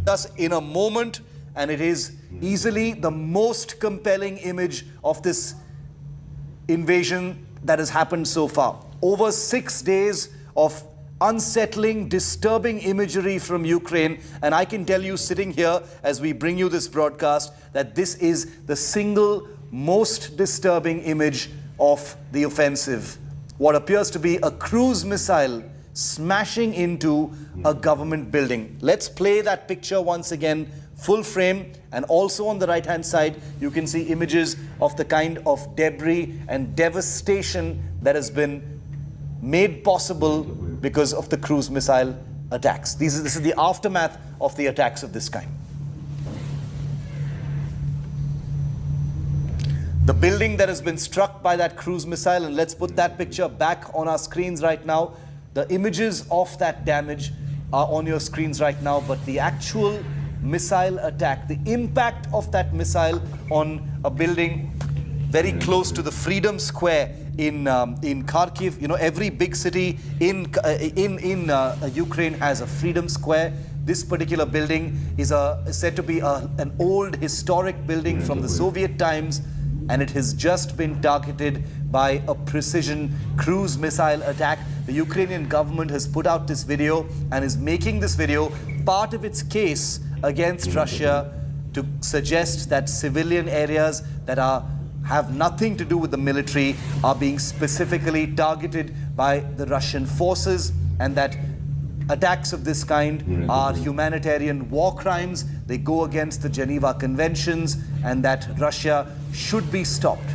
Us in a moment, and it is easily the most compelling image of this invasion that has happened so far. Over 6 days of unsettling, disturbing imagery from Ukraine, and I can tell you sitting here as we bring you this broadcast that this is the single most disturbing image of the offensive. What appears to be a cruise missile smashing into a government building. Let's play that picture once again, full frame, and also on the right hand side you can see images of the kind of debris and devastation that has been made possible because of the cruise missile attacks. This is the aftermath of the attacks of this kind. The building that has been struck by that cruise missile, and let's put that picture back on our screens right now. The images of that damage are on your screens right now, but the actual missile attack, the impact of that missile on a building very close to the Freedom Square in Kharkiv. You know, every big city in Ukraine has a Freedom Square. This particular building is said to be an old historic building from the Soviet times, and it has just been targeted by a precision cruise missile attack. The Ukrainian government has put out this video and is making this video part of its case against Russia to suggest that civilian areas that have nothing to do with the military are being specifically targeted by the Russian forces, and that attacks of this kind are humanitarian war crimes. They go against the Geneva Conventions, and that Russia should be stopped.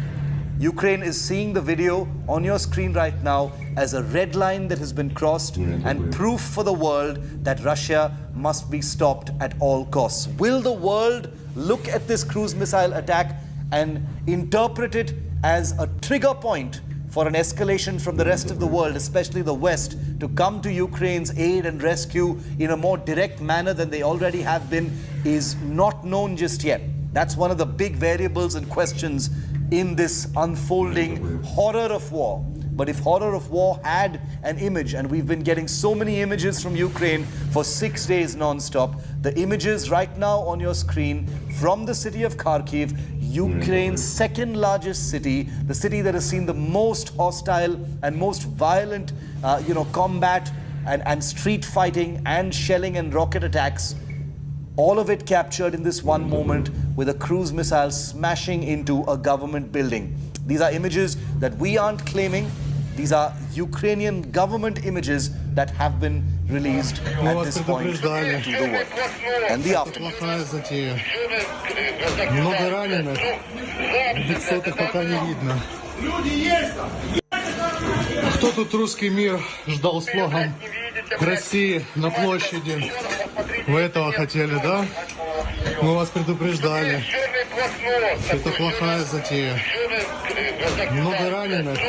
Ukraine is seeing the video on your screen right now as a red line that has been crossed and proof for the world that Russia must be stopped at all costs. Will the world look at this cruise missile attack and interpret it as a trigger point for an escalation from the rest of the world, especially the West, to come to Ukraine's aid and rescue in a more direct manner than they already have been, is not known just yet. That's one of the big variables and questions in this unfolding horror of war. But if horror of war had an image, and we've been getting so many images from Ukraine for 6 days non-stop, the images right now on your screen from the city of Kharkiv, Ukraine's second largest city, the city that has seen the most hostile and most violent combat and street fighting and shelling and rocket attacks, all of it captured in this one moment with a cruise missile smashing into a government building. These are images that we aren't claiming. These are Ukrainian government images that have been released at this point to the world. And the aftermath. Много раненых, лицо-то пока не видно. Кто тут русский мир ждал с флагом России на площади? Вы этого хотели, да? Мы вас предупреждали. Это плохая затея. Много раненых,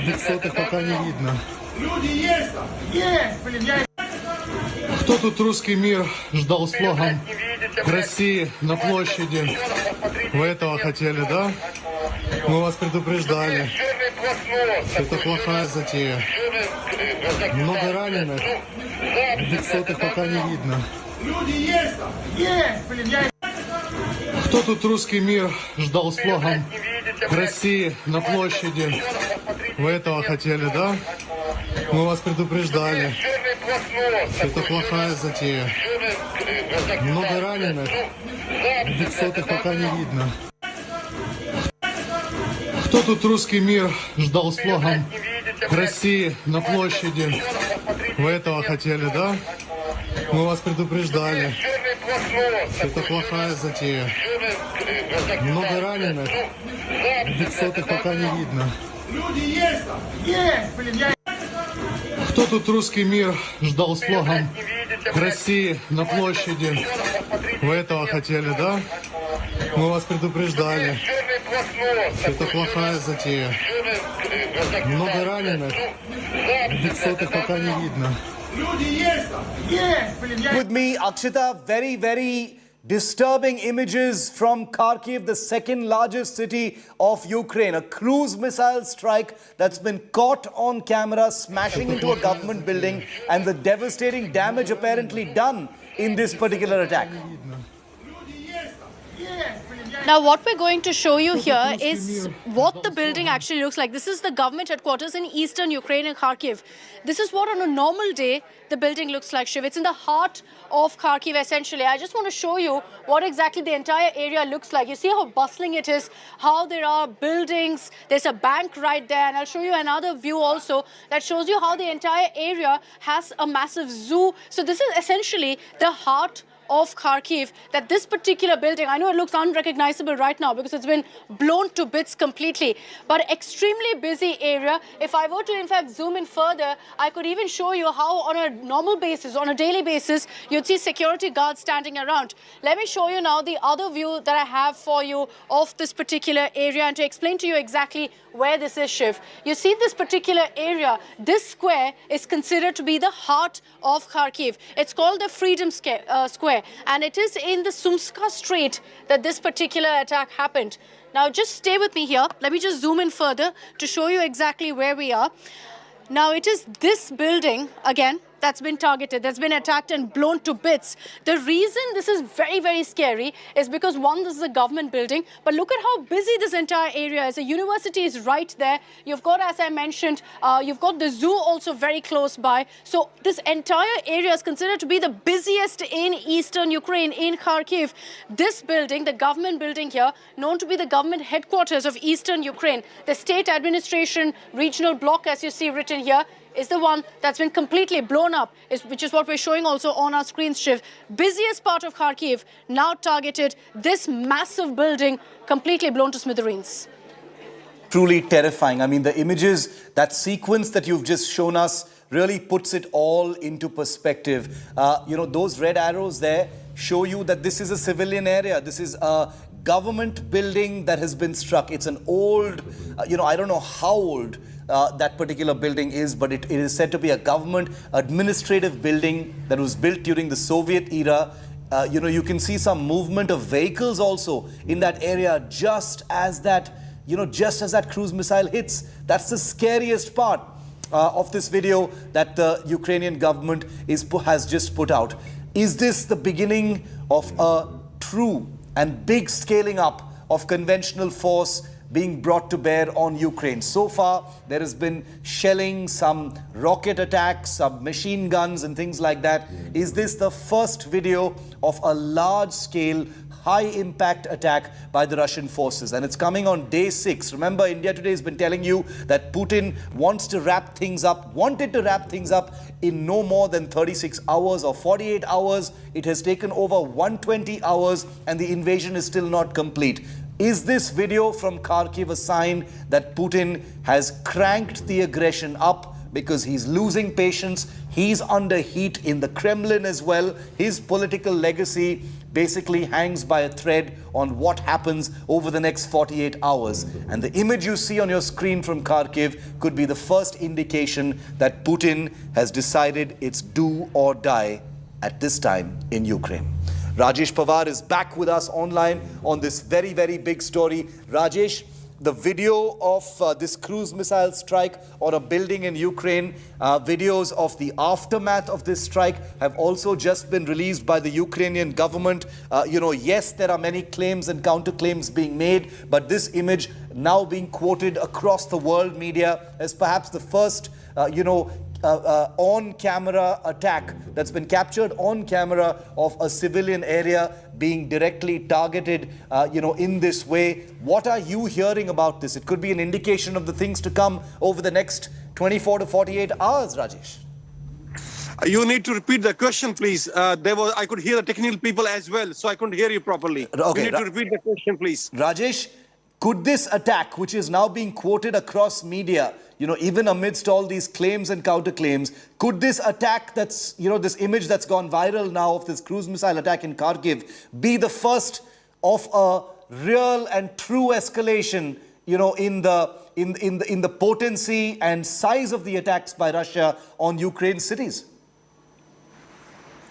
лицо-то пока не видно. Кто тут русский мир ждал с флагом России на площади? Вы этого хотели, да? Мы вас предупреждали. Это плохая затея. Много раненых, лицо-то пока не видно. Кто тут русский мир ждал с флагом России на площади? Вы этого хотели, да? Мы вас предупреждали. Это плохая затея. Много раненых, лицо-то пока не видно. Кто тут русский мир ждал с флагом России на площади? Вы этого хотели, да? Мы вас предупреждали. Это плохая затея. Много раненых, лицо-то пока не видно. Кто тут русский мир ждал с флагом России на площади? Вы этого хотели, да? Мы вас предупреждали. Это плохая затея. Много раненых, лицо-то пока не видно. With me, Akshita, very Disturbing images from Kharkiv, the second largest city of Ukraine. A cruise missile strike that's been caught on camera smashing into a government building, and the devastating damage apparently done in this particular attack. Now, what we're going to show you here is what the building actually looks like. This is the government headquarters in eastern Ukraine in Kharkiv. This is what on a normal day the building looks like, Shiv. It's in the heart of Kharkiv, essentially. I just want to show you what exactly the entire area looks like. You see how bustling it is, how there are buildings. There's a bank right there. And I'll show you another view also that shows you how the entire area has a massive zoo. So this is essentially the heart of Kharkiv, that this particular building, I know it looks unrecognizable right now because it's been blown to bits completely, but extremely busy area. If I were to in fact zoom in further, I could even show you how on a normal basis, on a daily basis, you'd see security guards standing around. Let me show you now the other view that I have for you of this particular area and to explain to you exactly where this is, Shiv. You see this particular area, this square is considered to be the heart of Kharkiv. It's called the Freedom Square, and it is in the Sumska Strait that this particular attack happened. Now just stay with me here. Let me just zoom in further to show you exactly where we are. Now it is this building, again, that's been targeted, that's been attacked and blown to bits. The reason this is very, very scary is because, one, this is a government building, but look at how busy this entire area is. The university is right there. You've got, as I mentioned, you've got the zoo also very close by. So this entire area is considered to be the busiest in eastern Ukraine, in Kharkiv. This building, the government building here, known to be the government headquarters of eastern Ukraine, the state administration regional block, as you see written here, is the one that's been completely blown up, which is what we're showing also on our screens, Shiv. Busiest part of Kharkiv now targeted, this massive building completely blown to smithereens. Truly terrifying. I mean, the images, that sequence that you've just shown us really puts it all into perspective. You know, those red arrows there show you that this is a civilian area. This is a government building that has been struck. It's an old, you know, I don't know how old that particular building is, but it is said to be a government administrative building that was built during the Soviet era. You know, you can see some movement of vehicles also in that area just as that, you know, just as that cruise missile hits. That's the scariest part of this video that the Ukrainian government has just put out. Is this the beginning of a true and big scaling up of conventional force being brought to bear on Ukraine? So far, there has been shelling, some rocket attacks, some machine guns and things like that. Is this the first video of a large-scale, high-impact attack by the Russian forces? And it's coming on day 6. Remember, India Today has been telling you that Putin wanted to wrap things up in no more than 36 hours or 48 hours. It has taken over 120 hours and the invasion is still not complete. Is this video from Kharkiv a sign that Putin has cranked the aggression up because he's losing patience? He's under heat in the Kremlin as well. His political legacy basically hangs by a thread on what happens over the next 48 hours. And the image you see on your screen from Kharkiv could be the first indication that Putin has decided it's do or die at this time in Ukraine. Rajesh Pawar is back with us online on this very, very big story. Rajesh, the video of this cruise missile strike on a building in Ukraine, videos of the aftermath of this strike have also just been released by the Ukrainian government. You know, yes, there are many claims and counterclaims being made, but this image now being quoted across the world media as perhaps the first, on-camera attack that's been captured on camera of a civilian area being directly targeted, in this way. What are you hearing about this? It could be an indication of the things to come over the next 24 to 48 hours, Rajesh. You need to repeat the question, please. I could hear the technical people as well, so I couldn't hear you properly. Okay, you need to repeat the question, please. Rajesh, could this attack, which is now being quoted across media, even amidst all these claims and counterclaims, could this attack that's, this image that's gone viral now of this cruise missile attack in Kharkiv be the first of a real and true escalation, in the potency and size of the attacks by Russia on Ukraine's cities?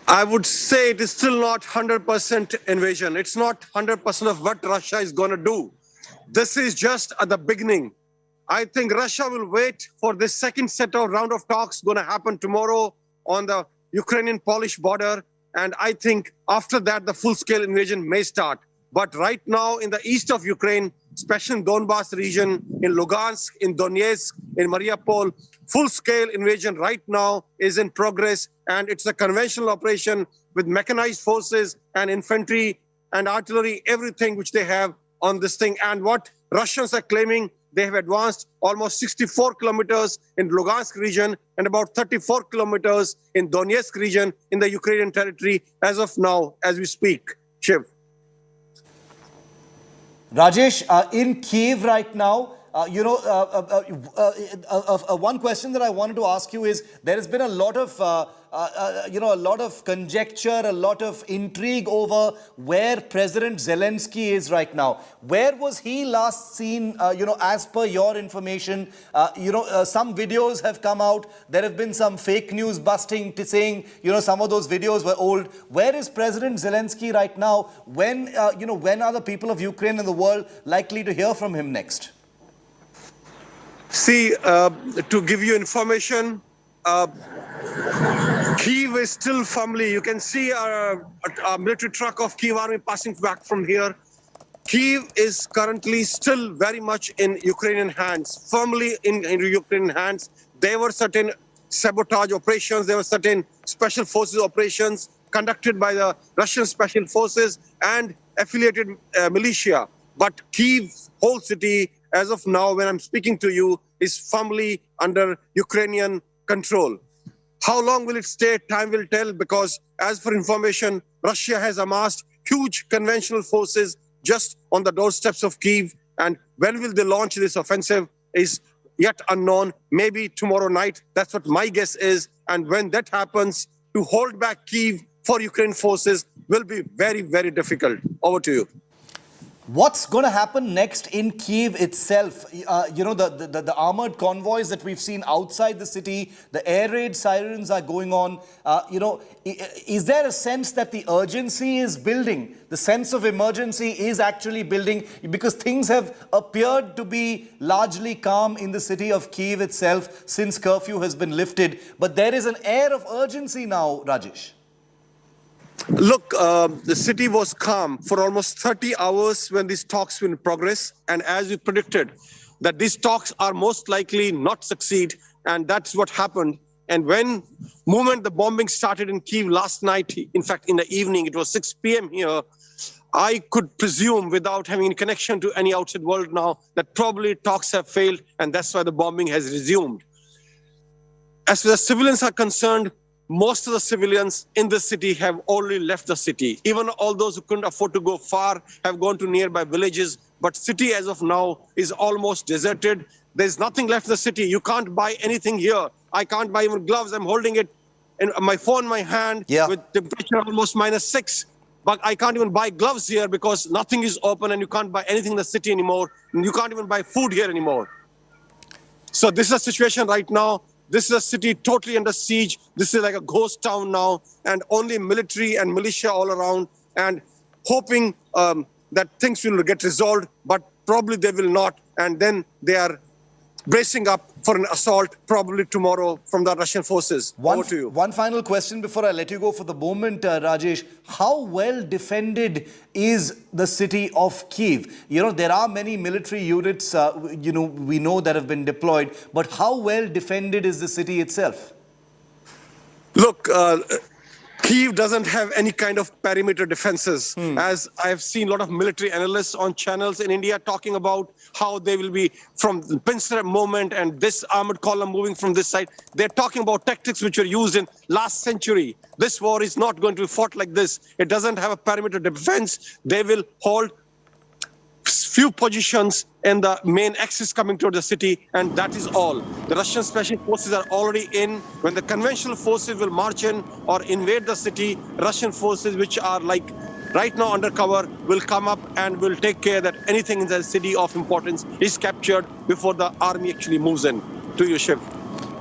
I would say it is still not 100% invasion. It's not 100% of what Russia is going to do. This is just at the beginning. I think Russia will wait for this second set of round of talks going to happen tomorrow on the Ukrainian-Polish border. And I think after that, the full-scale invasion may start. But right now in the east of Ukraine, especially in Donbas region, in Lugansk, in Donetsk, in Mariupol, full-scale invasion right now is in progress. And it's a conventional operation with mechanized forces and infantry and artillery, everything which they have on this thing. And what Russians are claiming, they have advanced almost 64 kilometers in Lugansk region and about 34 kilometers in Donetsk region in the Ukrainian territory as of now, as we speak. Shiv. Rajesh, in Kiev right now, one question that I wanted to ask you is, there has been a lot of, a lot of conjecture, a lot of intrigue over where President Zelensky is right now. Where was he last seen, as per your information? Some videos have come out. There have been some fake news busting saying, some of those videos were old. Where is President Zelensky right now? When, when are the people of Ukraine and the world likely to hear from him next? See, to give you information, Kyiv is still firmly, you can see a military truck of Kyiv army passing back from here. Kyiv is currently still very much in Ukrainian hands, firmly in Ukrainian hands. There were certain sabotage operations, there were certain special forces operations conducted by the Russian special forces and affiliated militia. But Kyiv, whole city, as of now, when I'm speaking to you, is firmly under Ukrainian control. How long will it stay? Time will tell, because as for information, Russia has amassed huge conventional forces just on the doorsteps of Kyiv. And when will they launch this offensive is yet unknown. Maybe tomorrow night. That's what my guess is. And when that happens, to hold back Kyiv for Ukraine forces will be very, very difficult. Over to you. What's going to happen next in Kyiv itself? The armored convoys that we've seen outside the city, the air raid sirens are going on. Is there a sense that the urgency is building? The sense of emergency is actually building, because things have appeared to be largely calm in the city of Kyiv itself since curfew has been lifted. But there is an air of urgency now, Rajesh. Look, the city was calm for almost 30 hours when these talks were in progress. And as we predicted, that these talks are most likely not succeed. And that's what happened. And when the bombing started in Kyiv last night, in fact, in the evening, it was 6 p.m. here, I could presume, without having any connection to any outside world now, that probably talks have failed. And that's why the bombing has resumed. As far as civilians are concerned, most of the civilians in the city have already left the city. Even all those who couldn't afford to go far have gone to nearby villages. But city as of now is almost deserted. There's nothing left in the city. You can't buy anything here. I can't buy even gloves. I'm holding it in my phone in my hand with temperature almost -6. But I can't even buy gloves here because nothing is open and you can't buy anything in the city anymore. And you can't even buy food here anymore. So this is a situation right now. This is a city totally under siege. This is like a ghost town now, and only military and militia all around, and hoping that things will get resolved, but probably they will not. And then they are bracing up for an assault probably tomorrow from the Russian forces. Over to you. One final question before I let you go for the moment, Rajesh. How well defended is the city of Kyiv? There are many military units, we know that have been deployed, but how well defended is the city itself? Look, Kyiv doesn't have any kind of perimeter defenses. As I've seen a lot of military analysts on channels in India talking about how they will be from the Pinsir moment and this armored column moving from this side. They're talking about tactics which were used in last century. This war is not going to be fought like this. It doesn't have a perimeter defense. They will hold few positions in the main axis coming toward the city, and that is all. The Russian special forces are already in. When the conventional forces will march in or invade the city, Russian forces, which are like right now undercover, will come up and will take care that anything in the city of importance is captured before the army actually moves in. To you, Shiv.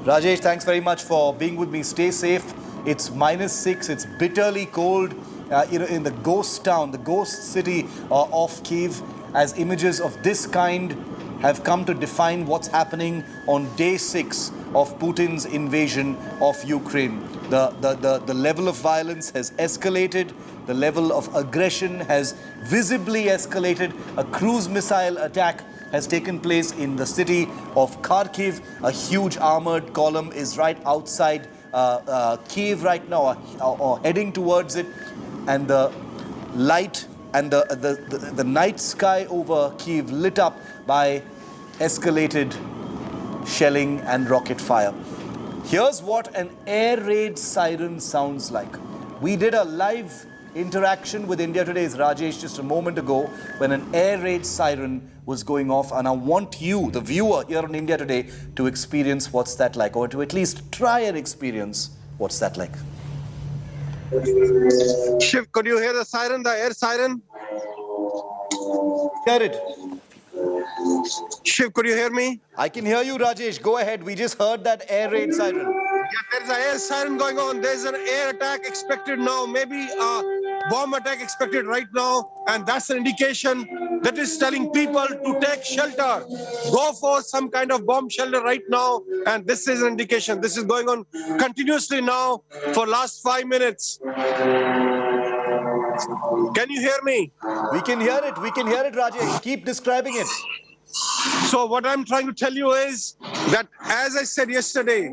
Rajesh, thanks very much for being with me. Stay safe It's -6. It's bitterly cold. In the ghost town, the ghost city of Kyiv, as images of this kind have come to define what's happening on day 6 of Putin's invasion of Ukraine. The level of violence has escalated. The level of aggression has visibly escalated. A cruise missile attack has taken place in the city of Kharkiv. A huge armored column is right outside Kyiv right now, or heading towards it. And the light and the night sky over Kyiv lit up by escalated shelling and rocket fire. Here's what an air raid siren sounds like. We did a live interaction with India Today's Rajesh just a moment ago when an air raid siren was going off, and I want you, the viewer here on India Today, to experience what's that like, or to at least try and experience what's that like. Shiv, could you hear the siren, the air siren? Hear it. Shiv, could you hear me? I can hear you, Rajesh. Go ahead. We just heard that air raid siren. Yeah, there's an air siren going on. There's an air attack expected now. Maybe a bomb attack expected right now. And that's an indication that is telling people to take shelter. Go for some kind of bomb shelter right now. And this is an indication. This is going on continuously now for last 5 minutes. Can you hear me? We can hear it. We can hear it, Rajesh. Keep describing it. So what I'm trying to tell you is that, as I said yesterday,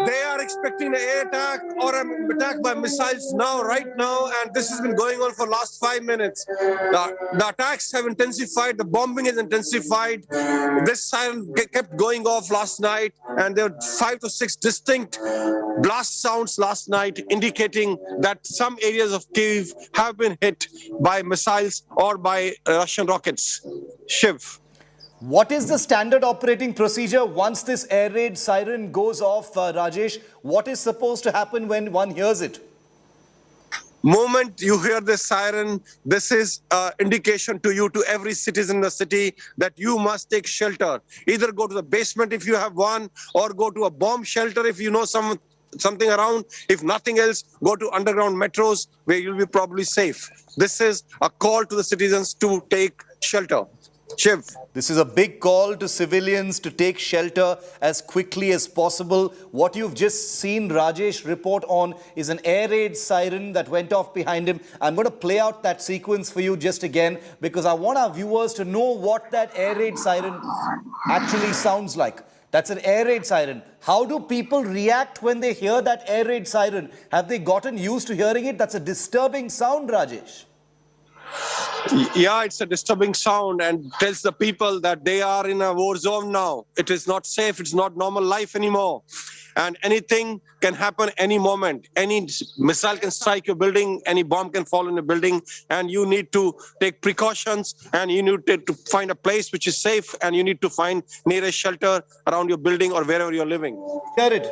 they are expecting an air attack or an attack by missiles right now, and this has been going on for last 5 minutes. The attacks have intensified, the bombing has intensified. This siren kept going off last night, and there were 5 to 6 distinct blast sounds last night indicating that some areas of Kyiv have been hit by missiles or by Russian rockets. Shiv. What is the standard operating procedure once this air raid siren goes off, Rajesh? What is supposed to happen when one hears it? Moment you hear the siren, this is indication to you, to every citizen in the city, that you must take shelter. Either go to the basement if you have one, or go to a bomb shelter if you know something around. If nothing else, go to underground metros where you'll be probably safe. This is a call to the citizens to take shelter. Shiv. This is a big call to civilians to take shelter as quickly as possible. What you've just seen Rajesh report on is an air raid siren that went off behind him. I'm going to play out that sequence for you just again because I want our viewers to know what that air raid siren actually sounds like. That's an air raid siren. How do people react when they hear that air raid siren? Have they gotten used to hearing it? That's a disturbing sound, Rajesh. Yeah, it's a disturbing sound and tells the people that they are in a war zone now. It is not safe. It's not normal life anymore. And anything can happen any moment. Any missile can strike your building. Any bomb can fall in a building. And you need to take precautions. And you need to find a place which is safe. And you need to find nearest shelter around your building or wherever you're living. Hear it.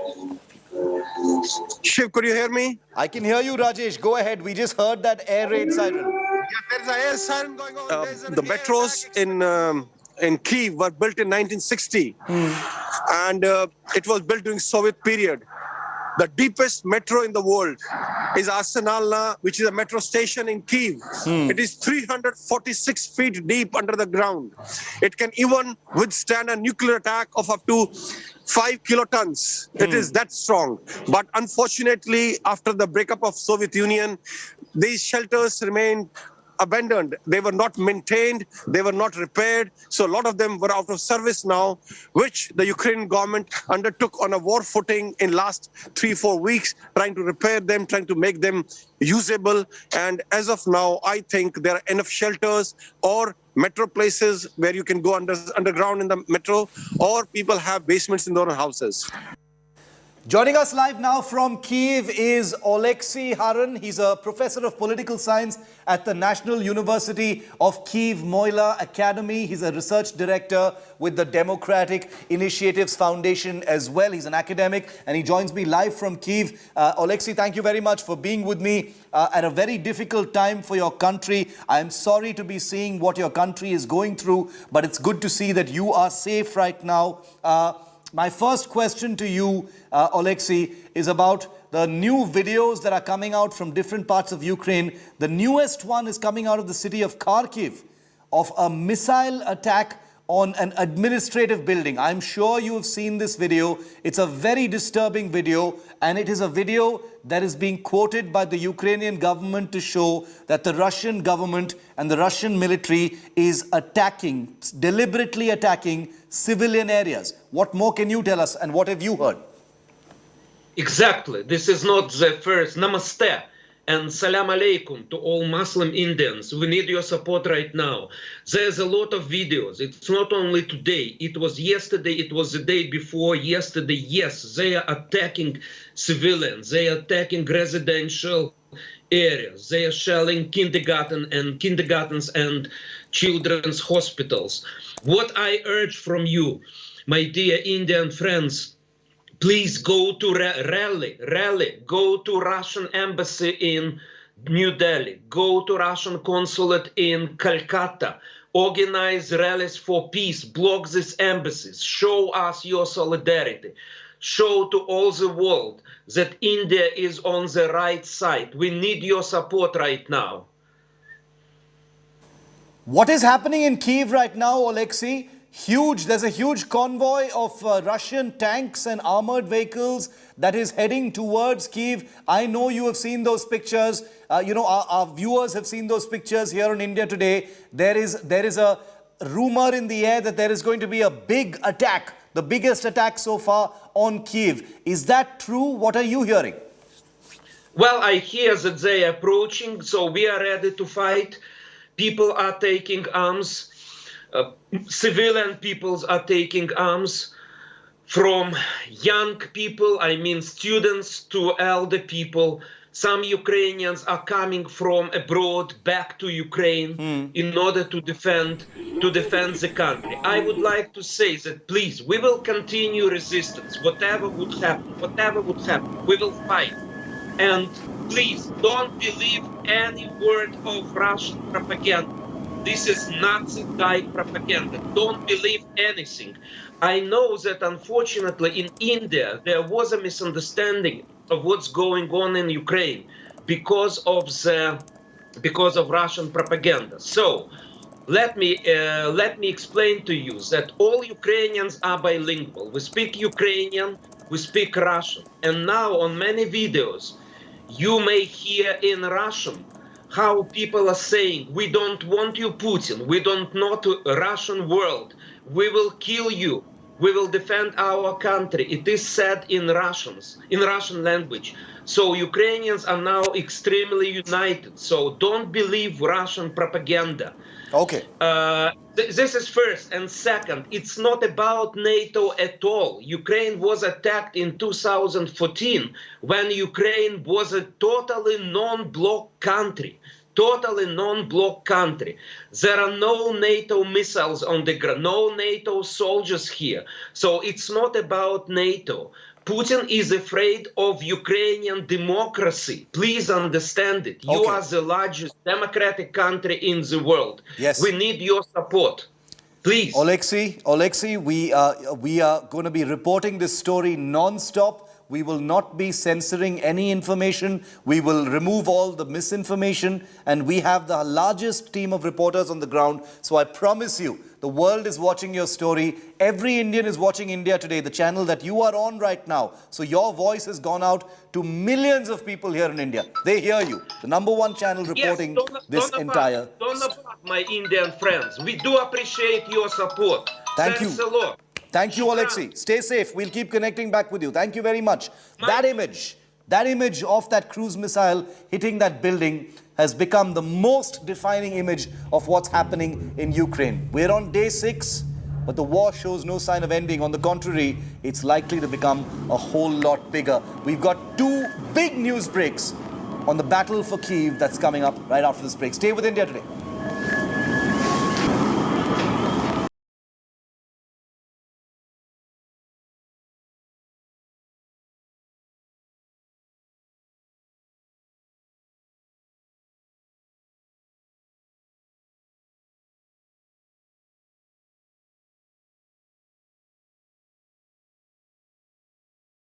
Shiv, could you hear me? I can hear you, Rajesh. Go ahead. We just heard that air raid siren. Yeah, there's an air siren going on. The metros in Kyiv were built in 1960, and it was built during Soviet period. The deepest metro in the world is Arsenalna, which is a metro station in Kyiv. It is 346 feet deep under the ground. It can even withstand a nuclear attack of up to 5 kilotons. It is that strong. But unfortunately, after the breakup of Soviet Union, these shelters remained abandoned. They were not maintained. They were not repaired. So a lot of them were out of service now, which the Ukrainian government undertook on a war footing in last 3-4 weeks, trying to repair them, trying to make them usable. And as of now, I think there are enough shelters or metro places where you can go underground in the metro, or people have basements in their own houses. Joining us live now from Kyiv is Oleksiy Haran. He's a professor of political science at the National University of Kyiv Mohyla Academy. He's a research director with the Democratic Initiatives Foundation as well. He's an academic and he joins me live from Kyiv. Oleksiy, thank you very much for being with me at a very difficult time for your country. I'm sorry to be seeing what your country is going through, but it's good to see that you are safe right now. My first question to you, Oleksiy, is about the new videos that are coming out from different parts of Ukraine. The newest one is coming out of the city of Kharkiv, of a missile attack on an administrative building. I'm sure you have seen this video. It's a very disturbing video, and it is a video that is being quoted by the Ukrainian government to show that the Russian government and the Russian military is attacking, deliberately attacking civilian areas. What more can you tell us, and what have you heard? Exactly. This is not the first. Namaste and salam alaikum to all Muslim Indians. We need your support right now. There's a lot of videos. It's not only today. It was yesterday. It was the day before yesterday. Yes, they are attacking civilians. They are attacking residential areas. They are shelling kindergartens and children's hospitals. What I urge from you, my dear Indian friends, please go to rally, go to Russian embassy in New Delhi, go to Russian consulate in Calcutta, organize rallies for peace, block these embassies, show us your solidarity, show to all the world that India is on the right side. We need your support right now. What is happening in Kyiv right now, Oleksiy? There's a huge convoy of Russian tanks and armored vehicles that is heading towards Kyiv. I know you have seen those pictures. Our viewers have seen those pictures here in India today. There is a rumor in the air that there is going to be a big attack, the biggest attack so far on Kyiv. Is that true? What are you hearing? Well, I hear that they are approaching, so we are ready to fight. People are taking arms. Civilian peoples are taking arms, from young people, I mean students, to elder people. Some Ukrainians are coming from abroad back to Ukraine in order to defend the country. I would like to say that, please, we will continue resistance. Whatever would happen, we will fight. And please don't believe any word of Russian propaganda. This is Nazi-type propaganda. Don't believe anything. I know that unfortunately in India there was a misunderstanding of what's going on in Ukraine because of Russian propaganda. So let me explain to you that all Ukrainians are bilingual. We speak Ukrainian, we speak Russian, and now on many videos you may hear in Russian how people are saying, we don't want you, Putin, we don't want a Russian world, we will kill you, we will defend our country. It is said in Russian language. So Ukrainians are now extremely united. So don't believe Russian propaganda. Okay. This is first. And second, it's not about NATO at all. Ukraine was attacked in 2014 when Ukraine was a totally non-bloc country. Totally non-bloc country. There are no NATO missiles on the ground, no NATO soldiers here. So it's not about NATO. Putin is afraid of Ukrainian democracy. Please understand it. You are the largest democratic country in the world. Yes. We need your support. Please. Oleksiy, we are going to be reporting this story non-stop. We will not be censoring any information. We will remove all the misinformation. And we have the largest team of reporters on the ground. So I promise you, the world is watching your story. Every Indian is watching India Today, the channel that you are on right now. So your voice has gone out to millions of people here in India. They hear you. The #1 channel reporting this entire... Don't apart, my Indian friends. We do appreciate your support. Thanks a lot. Thank you, Oleksiy. Stay safe. We'll keep connecting back with you. Thank you very much. That image of that cruise missile hitting that building has become the most defining image of what's happening in Ukraine. We're on day 6, but the war shows no sign of ending. On the contrary, it's likely to become a whole lot bigger. We've got 2 big news breaks on the battle for Kyiv that's coming up right after this break. Stay with India Today.